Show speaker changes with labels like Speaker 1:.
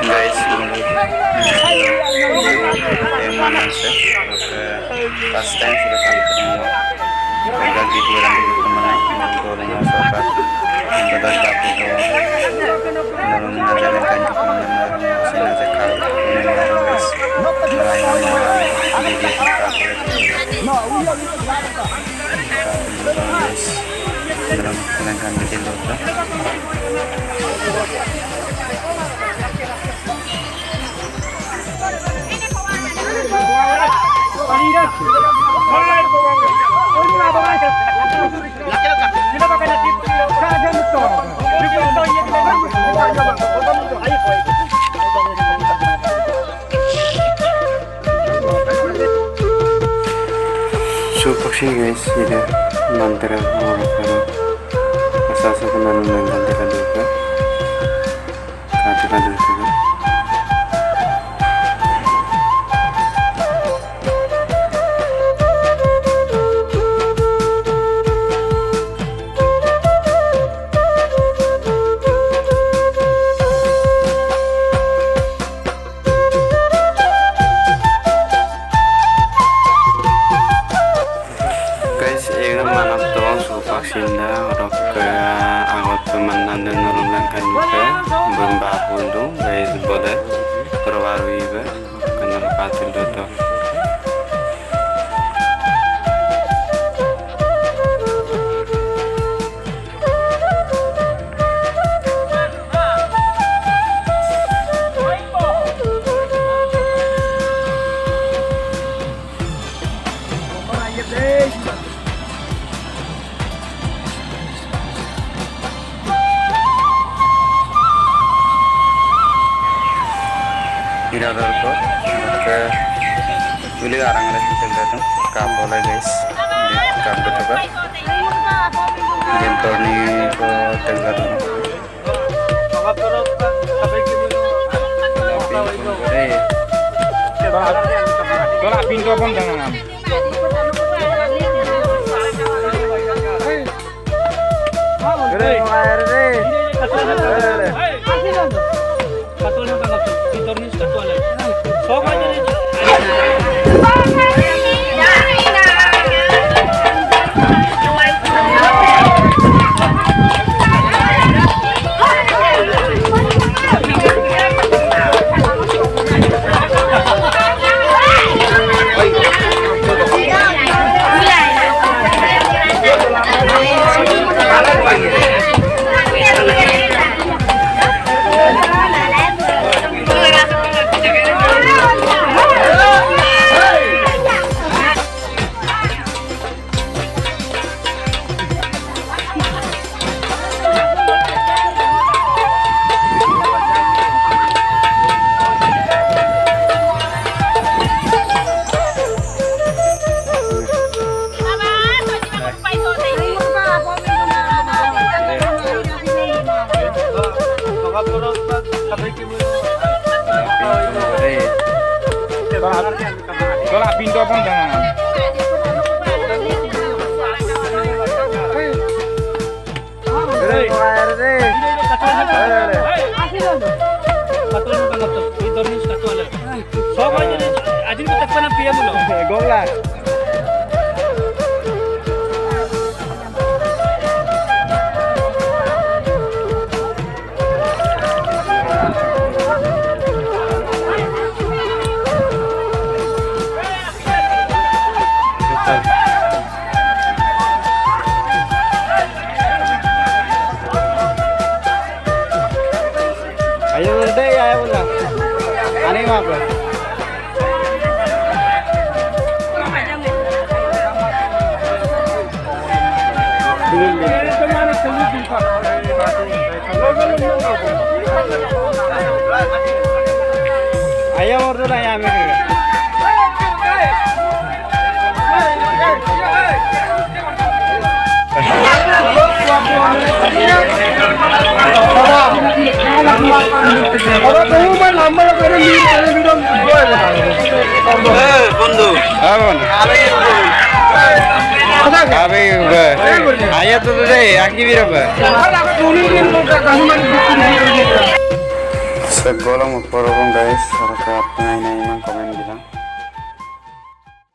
Speaker 1: guys, first time sudah sampai agak gitu orang itu teman goreng sobat betul tapi dalam menjalankan kemenangan saya sekali guys dalam menjalankan bikin dosa Pasti guys, ini mantra orang baru asal sebenarnya mengenai kaduka kaduka vaksinnya orang ke anggota teman dan nurunkan juga berbahul dong guys boleh terbaru juga kenal patul dodo tidak ada ke pilih orang lagi kita tuh kapal guys di kapal juga jentor nih ke tegar tolak pintu apa jangan tolak pintu apa jangan ayo deh ya udah aneh mah ayam order ayam ini বন্ধু ayat tu deh, aki berapa? Sekolah mau guys, harap apa ini emang komen bilang.